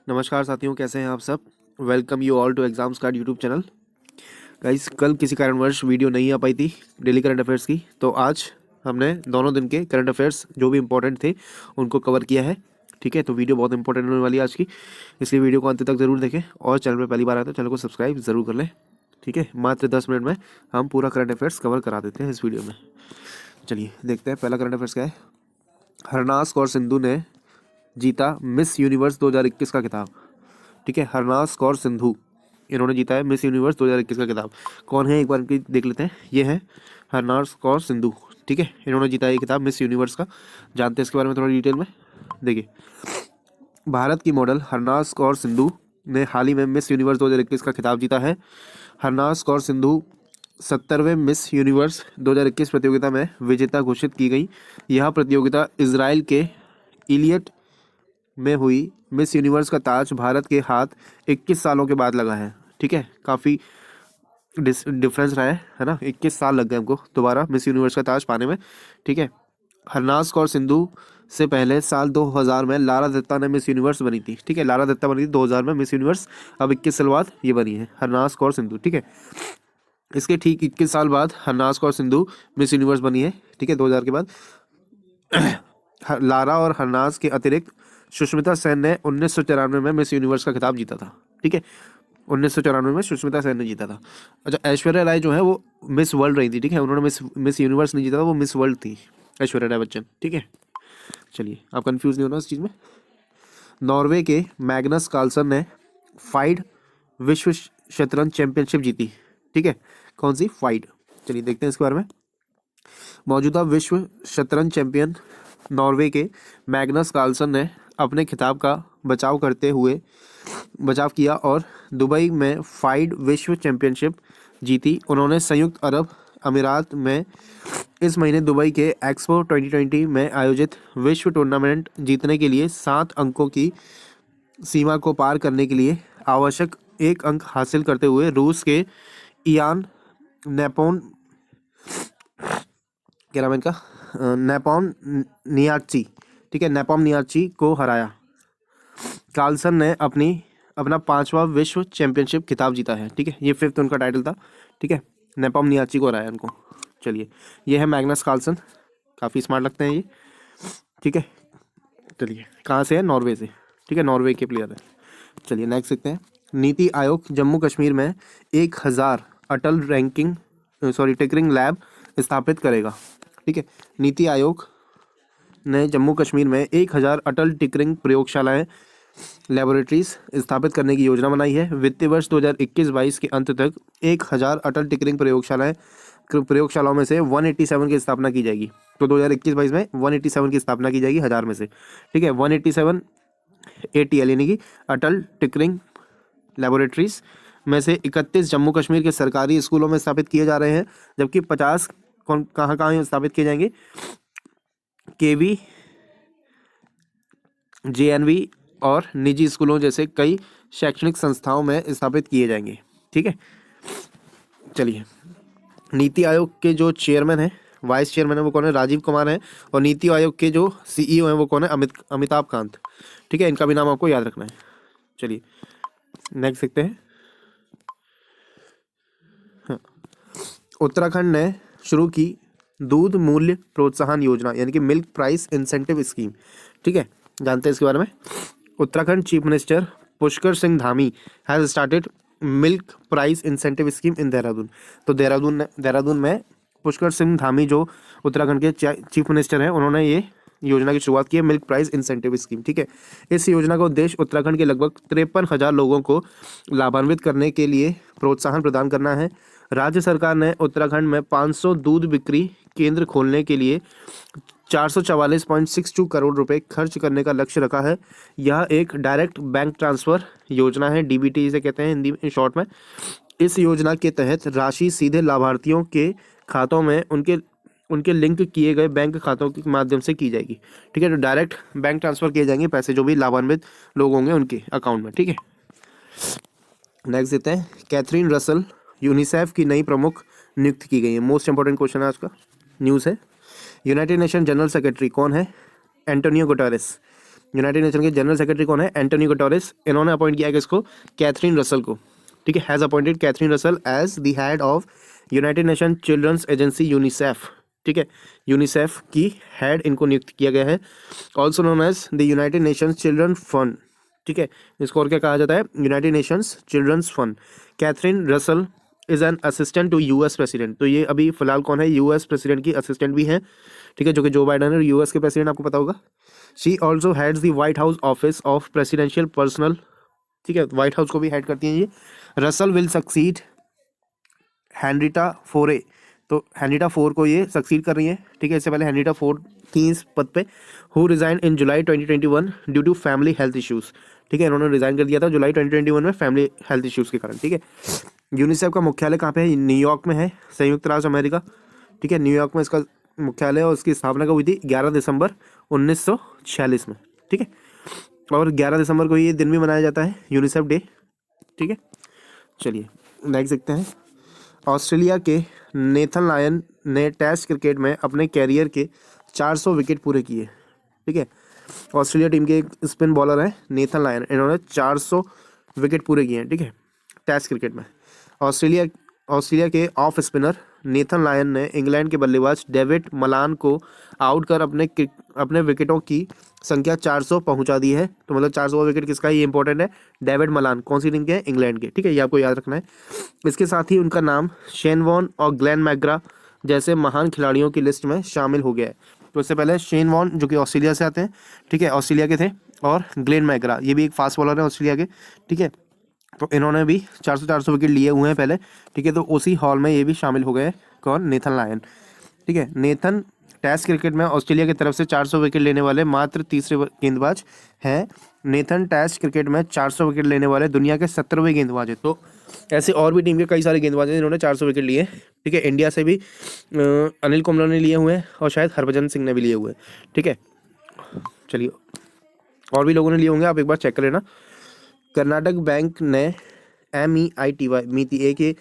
नमस्कार साथियों, कैसे हैं आप सब। Welcome you all to exams card YouTube channel. Guys, कल किसी कारणवश वीडियो नहीं आ पाई थी डेली करंट अफेयर्स की, तो आज हमने दोनों दिन के करंट अफेयर्स जो भी इंपॉर्टेंट थे उनको कवर किया है। ठीक है, तो वीडियो बहुत इंपॉर्टेंट होने वाली है आज की, इसलिए वीडियो को अंत तक जरूर देखें और चैनल पर पहली बार आए तो चैनल को सब्सक्राइब जरूर कर लें। ठीक है, मात्र 10 मिनट में हम पूरा करंट अफेयर्स कवर करा देते हैं इस वीडियो में। चलिए देखते हैं पहला करंट अफेयर्स क्या है। हरनास कौर सिंधु ने जीता मिस यूनिवर्स 2021 का खिताब। ठीक है, हरनास कौर सिंधु, इन्होंने जीता है मिस यूनिवर्स 2021 का खिताब। कौन है एक बार इनकी देख लेते हैं। ये है हरनास कौर सिंधु। ठीक है, इन्होंने जीता है ये खिताब मिस यूनिवर्स का। जानते हैं इसके बारे में थोड़ा डिटेल में। देखिए, भारत की मॉडल हरनास कौर सिंधु ने हाल ही में मिस यूनिवर्स 2021 का खिताब जीता है। हरनास कौर सिंधु 70वें मिस यूनिवर्स 2021 प्रतियोगिता में विजेता घोषित की गई। यह प्रतियोगिता इजराइल के इलियट में हुई। मिस यूनिवर्स का ताज भारत के हाथ 21 सालों के बाद लगा है। ठीक है, काफ़ी डिफरेंस रहा है ना। 21 साल लग गए हमको दोबारा मिस यूनिवर्स का ताज पाने में। ठीक है, हरनास कौर सिंधु से पहले साल 2000 में लारा दत्ता ने मिस यूनिवर्स बनी थी। ठीक है, लारा दत्ता बनी थी 2000 में मिस यूनिवर्स। अब 21 साल बाद ये बनी है हरनास कौर सिंधु। ठीक है, इसके ठीक 21 साल बाद हरनास कौर सिंधु मिस यूनिवर्स बनी है। ठीक है, 2000 के बाद। लारा और हरनास के अतिरिक्त सुष्मिता सेन ने 1994 में मिस यूनिवर्स का खिताब जीता था। ठीक है, 1994 में सुष्मिता सेन ने जीता था। अच्छा, ऐश्वर्या राय जो है वो मिस वर्ल्ड रही थी। ठीक है, उन्होंने मिस यूनिवर्स नहीं जीता था, वो मिस वर्ल्ड थी ऐश्वर्या राय बच्चन। ठीक है, चलिए आप कंफ्यूज नहीं होना इस चीज़ में। नॉर्वे के मैग्नस कार्लसन ने फाइड विश्व शतरंज चैंपियनशिप जीती। ठीक है, कौन सी फाइड, चलिए देखते हैं इसके बारे में। मौजूदा विश्व शतरंज चैंपियन नॉर्वे के मैग्नस कार्लसन ने अपने खिताब का बचाव किया और दुबई में फाइड विश्व चैंपियनशिप जीती। उन्होंने संयुक्त अरब अमीरात में इस महीने दुबई के एक्सपो 2020 में आयोजित विश्व टूर्नामेंट जीतने के लिए 7 अंकों की सीमा को पार करने के लिए आवश्यक 1 अंक हासिल करते हुए रूस के इयान नेपोन, क्या नाम है इनका, नेपोन नियाची, ठीक है, नेपोम नियाची को हराया। कार्लसन ने अपना 5वां विश्व चैंपियनशिप खिताब जीता है। ठीक है, ये 5th उनका टाइटल था। ठीक है, नेपोम नियाची को हराया उनको। चलिए, ये है मैग्नस कार्लसन, काफ़ी स्मार्ट लगते हैं ये। ठीक है, चलिए कहाँ से है, नॉर्वे से। ठीक है, नॉर्वे के प्लेयर है। चलिए नेक्स्ट देखते हैं। नीति आयोग जम्मू कश्मीर में 1000 अटल टिकरिंग लैब स्थापित करेगा। ठीक है, नीति आयोग ने जम्मू कश्मीर में 1000 अटल टिकरिंग प्रयोगशालाएं लेबोरेटरीज स्थापित करने की योजना बनाई है। वित्तीय वर्ष 2021-22 के अंत तक 1000 अटल टिकरिंग प्रयोगशालाओं में से 187 की स्थापना की जाएगी। तो 2021-22 में 187 की स्थापना की जाएगी 1000 में से। ठीक है, 187 ATL यानी कि अटल टिकरिंग लेबोरेटरीज में से 31 जम्मू कश्मीर के सरकारी स्कूलों में स्थापित किए जा रहे हैं, जबकि 50 कहाँ कहाँ स्थापित किए जाएंगे, KV, JNV और निजी स्कूलों जैसे कई शैक्षणिक संस्थाओं में स्थापित किए जाएंगे। ठीक है, चलिए, नीति आयोग के जो चेयरमैन है, वाइस चेयरमैन है, वो कौन है, राजीव कुमार है। और नीति आयोग के जो CEO हैं वो कौन है, अमिताभ कांत। ठीक है, इनका भी नाम आपको याद रखना है। चलिए नेक्स्ट देखते हैं। हाँ, उत्तराखंड ने शुरू की दूध मूल्य प्रोत्साहन योजना यानी कि मिल्क प्राइस इंसेंटिव स्कीम। ठीक है, जानते हैं इसके बारे में। Uttarakhand chief minister Pushkar Singh Dhami has started milk price incentive scheme in Dehradun. तो देहरादून में पुष्कर सिंह धामी जो उत्तराखंड के चीफ मिनिस्टर हैं, उन्होंने ये योजना की शुरुआत की है, मिल्क प्राइस इंसेंटिव स्कीम। ठीक है, इस योजना का उद्देश्य उत्तराखंड के लगभग 53,000 लोगों को लाभान्वित करने के लिए प्रोत्साहन प्रदान करना है। राज्य सरकार ने उत्तराखंड में 500 दूध बिक्री केंद्र खोलने के लिए 444.62 करोड़ रुपए खर्च करने का लक्ष्य रखा है। यह एक डायरेक्ट बैंक ट्रांसफ़र योजना है, DBT इसे कहते हैं हिंदी शॉर्ट में। इस योजना के तहत राशि सीधे लाभार्थियों के खातों में उनके लिंक किए गए बैंक खातों के माध्यम से की जाएगी। ठीक है, तो डायरेक्ट बैंक ट्रांसफ़र किए जाएंगे पैसे जो भी लाभान्वित लोग होंगे उनके अकाउंट में। ठीक है, नेक्स्ट देते हैं। कैथरीन रसल यूनिसेफ की नई प्रमुख नियुक्त की गई है। मोस्ट इंपॉर्टेंट क्वेश्चन है आज का, न्यूज़ है। यूनाइटेड नेशन जनरल सेक्रेटरी कौन है, एंटोनियो गुटेरेस। यूनाइटेड नेशन के जनरल सेक्रेटरी कौन है? Antonio Guterres. इन्होंने अपॉइंट किया किसको? कैथरीन रसल को, ठीक है, has appointed Catherine Russell as the head of United Nation children's agency UNICEF, ठीक है, यूनिसेफ की हेड इनको नियुक्त किया गया है। Also known as the United Nations Children Fund, ठीक है, इसको और क्या कहा जाता है? United Nations children's fund. Catherine Russell is an assistant to US president, तो ये अभी फिलहाल कौन है? यूएस प्रेसिडेंट की असिस्टेंट भी है, ठीक है, जो कि जो बाइडन है, यूएस के प्रेसिडेंट, आपको पता होगा। She also heads the white house office of presidential personal, ठीक है, व्हाइट हाउस को भी हेड करती हैं ये। रसल विल सक्सीड हेनरिटा फोरे, तो हेनरिटा फोर को ये सक्सीड कर रही है, ठीक है, इससे पहले हेनरिटा फोर थी इस पद पे। Who resign in July 2021 due to family health issues, ठीक है, इन्होंने रिजाइन कर दिया था जुलाई 2021 में फैमिली हेल्थ इश्यूज के कारण, ठीक है। यूनिसेफ का मुख्यालय कहाँ पे है? न्यूयॉर्क में है, संयुक्त राज्य अमेरिका, ठीक है, न्यूयॉर्क में इसका मुख्यालय है और इसकी स्थापना कब हुई थी? 11 दिसंबर 1946 में, ठीक है, और 11 दिसंबर को ये दिन भी मनाया जाता है, यूनिसेफ डे, ठीक है। चलिए नेक्स्ट देखते हैं। ऑस्ट्रेलिया के नेथन लायन ने टेस्ट क्रिकेट में अपने कैरियर के 400 विकेट पूरे किए, ठीक है। ऑस्ट्रेलिया टीम के एक स्पिन बॉलर है नेथन लायन, इन्होंने 400 विकेट पूरे किए हैं, ठीक है, टेस्ट क्रिकेट में। ऑस्ट्रेलिया के ऑफ स्पिनर नेथन लायन ने इंग्लैंड के बल्लेबाज डेविड मलान को आउट कर अपने विकेटों की संख्या 400 पहुंचा दी है। तो मतलब 400 विकेट किसका है? ये इंपॉर्टेंट है, डेविड मलान। कौन सी टीम के हैं? इंग्लैंड के, ठीक है, ये आपको याद रखना है। इसके साथ ही उनका नाम शेन वॉन और ग्लेन मैकग्रा जैसे महान खिलाड़ियों की लिस्ट में शामिल हो गया है। तो इससे पहले शेन वॉन जो कि ऑस्ट्रेलिया से आते हैं, ठीक है, ऑस्ट्रेलिया के थे, और ग्लेन मैकग्रा ये भी एक फास्ट बॉलर है ऑस्ट्रेलिया के, ठीक है, तो इन्होंने भी 400 विकेट लिए हुए हैं पहले, ठीक है, तो उसी हॉल में ये भी शामिल हो गए। कौन? नेथन लायन, ठीक है। नेथन टेस्ट क्रिकेट में ऑस्ट्रेलिया की तरफ से 400 विकेट लेने वाले मात्र तीसरे गेंदबाज हैं। नेथन टेस्ट क्रिकेट में 400 विकेट लेने वाले दुनिया के 17वें गेंदबाज है। तो ऐसे और भी टीम के कई सारे गेंदबाज हैं जिन्होंने 400 विकेट लिए, ठीक है। इंडिया से भी अनिल कुंबले ने लिए हुए हैं और शायद हरभजन सिंह ने भी लिए हुए हैं, ठीक है। चलिए और भी लोगों ने लिए होंगे, आप एक बार चेक कर लेना। कर्नाटक बैंक ने MEITY मीति ए के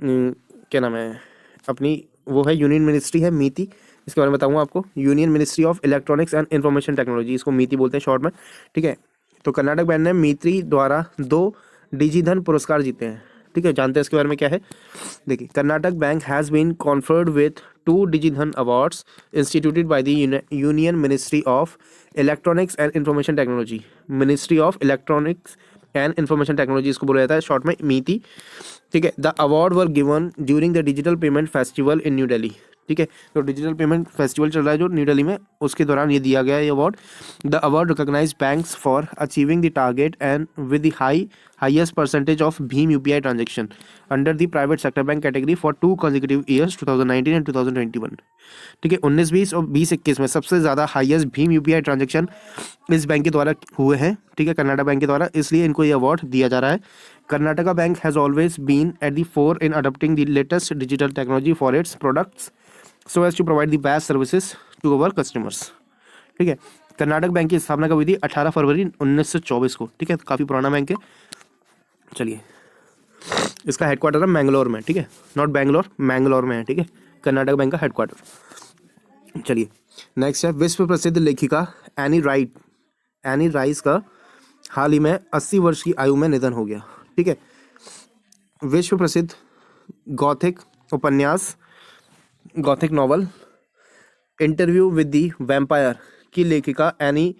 क्या नाम है अपनी, वो है यूनियन मिनिस्ट्री है मीति, इसके बारे में बताऊंगा आपको। Union ministry of electronics and information technology, इसको मीति बोलते हैं शॉर्ट में, ठीक है। तो कर्नाटक बैंक ने मीति द्वारा 2 डिजिधन पुरस्कार जीते हैं, ठीक है। जानते हैं इसके बारे में क्या है? देखिए, Karnataka bank has been conferred with 2 DigiDhan awards instituted by the union ministry of electronics and information technology. Ministry of electronics and information technology इसको बोला जाता है शॉर्ट में मीति, ठीक है। The award were given during the digital payment festival in new Delhi, ठीक है। तो डिजिटल पेमेंट फेस्टिवल चल रहा है जो न्यू दिल्ली में, उसके दौरान ये दिया गया है ये award. The award recognize banks for achieving the target and with the highest percentage of भीम UPI transaction under the private sector bank category for 2 consecutive years 2019 and 2021, ठीक है। 19-20 और 20-21 में सबसे ज़्यादा हाईएस्ट भीम UPI ट्रांजेक्शन इस बैंक के द्वारा हुए हैं, ठीक है, कर्नाटक बैंक के द्वारा, इसलिए इनको ये अवार्ड दिया जा रहा है। Karnataka bank has always been at the fore in adopting the latest digital technology for its products so as to provide the best services to our customers, ठीक है। कर्नाटक बैंक की स्थापना कब हुई थी? 18 फरवरी 1924 को, ठीक है, काफ़ी पुराना बैंक है। चलिए, इसका हेडक्वार्टर है मैंगलोर में, ठीक है, नॉट बैंगलोर, मैंगलोर में है, ठीक है, कर्नाटक बैंक का हेडक्वार्टर। चलिए नेक्स्ट है, विश्व प्रसिद्ध लेखिका एनी राइस का हाल ही में 80 वर्ष की आयु में निधन हो गया, ठीक है। विश्व प्रसिद्ध गॉथिक उपन्यास, Gothic novel interview with the vampire की लेखिका एनी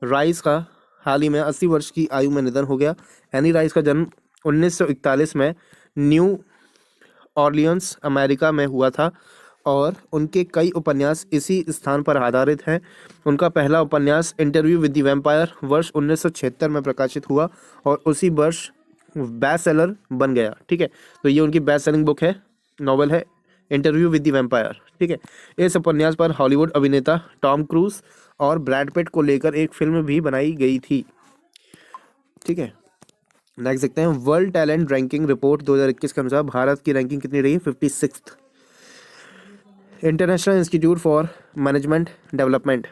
राइस का हाल ही में 80 वर्ष की आयु में निधन हो गया। एनी राइस का जन्म 1941 में न्यू ऑर्लियंस अमेरिका में हुआ था और उनके कई उपन्यास इसी स्थान पर आधारित हैं। उनका पहला उपन्यास इंटरव्यू विद द वैम्पायर वर्ष 1976 में प्रकाशित हुआ और उसी वर्ष बेस्ट सेलर बन गया, ठीक है। तो ये उनकी बेस्ट सेलिंग बुक है, नॉवल है इंटरव्यू विद द वैम्पायर, ठीक है। इस उपन्यास पर हॉलीवुड अभिनेता टॉम क्रूज और ब्रैड पिट को लेकर एक फिल्म भी बनाई गई थी, ठीक है। नेक्स्ट देखते हैं, वर्ल्ड टैलेंट रैंकिंग रिपोर्ट 2021 के अनुसार भारत की रैंकिंग कितनी रही? 56th। International institute for management development,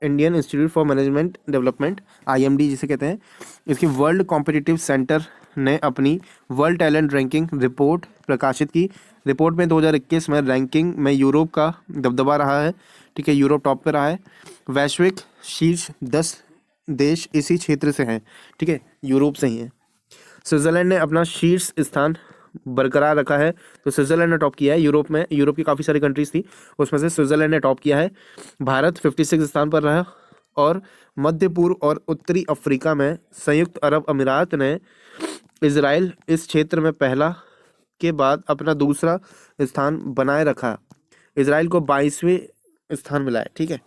Indian institute for management development IMD जिसे कहते हैं, इसकी वर्ल्ड कॉम्पिटिटिव सेंटर ने अपनी वर्ल्ड टैलेंट रैंकिंग रिपोर्ट प्रकाशित की। रिपोर्ट में 2021 में रैंकिंग में यूरोप का दबदबा रहा है, ठीक है, यूरोप टॉप पे रहा है। वैश्विक शीर्ष 10 देश इसी क्षेत्र से हैं, ठीक है, यूरोप से ही हैं। स्विट्जरलैंड ने अपना शीर्ष स्थान बरकरार रखा है, तो स्विट्जरलैंड ने टॉप किया है। यूरोप में, यूरोप की काफ़ी सारी कंट्रीज थी, उसमें से स्विट्जरलैंड ने टॉप किया है। भारत 56 स्थान पर रहा, और मध्य पूर्व और उत्तरी अफ्रीका में संयुक्त अरब अमीरात ने इजराइल इस क्षेत्र में पहला के बाद अपना दूसरा स्थान बनाए रखा। इजराइल को 22वें स्थान मिला है, ठीक है।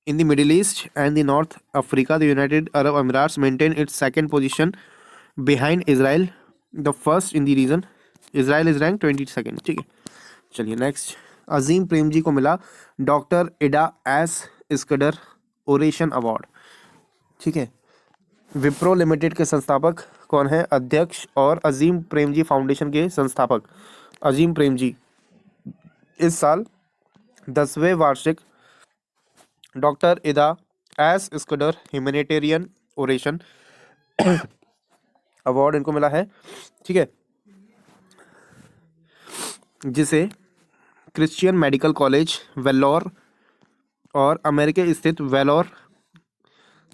In the Middle East and the North Africa, the United Arab Emirates maintain its second position behind Israel, the first in the region. Israel is ranked 22nd, ठीक है। चलिए नेक्स्ट, अजीम प्रेमजी को मिला doctor Ida S Scudder oration award, ठीक है। Wipro limited के संस्थापक कौन है? अध्यक्ष और अजीम प्रेमजी फाउंडेशन के संस्थापक अजीम प्रेमजी इस साल 10वें वार्षिक डॉक्टर इदा एस स्कदर ह्यूमैनिटेरियन ओरेशन अवार्ड इनको मिला है, ठीक है, जिसे क्रिश्चियन मेडिकल कॉलेज वेल्लोर और अमेरिका स्थित वेल्लोर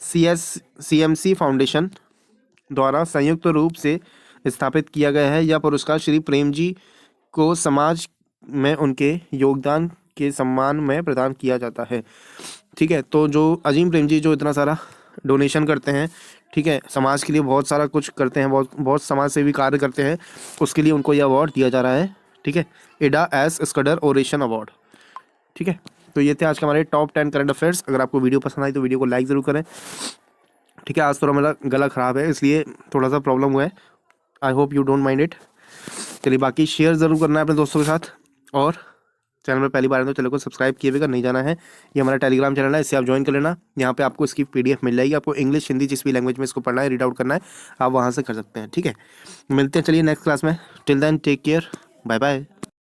CMC फाउंडेशन द्वारा संयुक्त रूप से स्थापित किया गया है। यह पुरस्कार श्री प्रेम जी को समाज में उनके योगदान के सम्मान में प्रदान किया जाता है, ठीक है। तो जो अजीम प्रेम जी जो इतना सारा डोनेशन करते हैं, ठीक है, समाज के लिए बहुत सारा कुछ करते हैं, बहुत समाज सेवी कार्य करते हैं, उसके लिए उनको यह अवार्ड दिया जा रहा है, ठीक है, Ida S Scudder oration award, ठीक है। तो ये थे आज के हमारे टॉप 10 करंट अफेयर्स। अगर आपको वीडियो पसंद आई तो वीडियो को लाइक ज़रूर करें, ठीक है। आज थोड़ा मेरा गला ख़राब है, इसलिए थोड़ा सा प्रॉब्लम हुआ है, I hope you don't mind it. चलिए, बाकी शेयर ज़रूर करना है अपने दोस्तों के साथ, और चैनल में पहली बार है तो चैनल को सब्सक्राइब किए बिना नहीं जाना है। ये हमारा टेलीग्राम चैनल है, इससे आप ज्वाइन कर लेना। यहाँ पे आपको इसकी PDF मिल जाएगी, आपको इंग्लिश हिंदी जिस भी लैंग्वेज में इसको पढ़ना है, रीड आउट करना है, आप वहाँ से कर सकते हैं, ठीक है। मिलते हैं चलिए नेक्स्ट क्लास में। Till then take care, bye bye.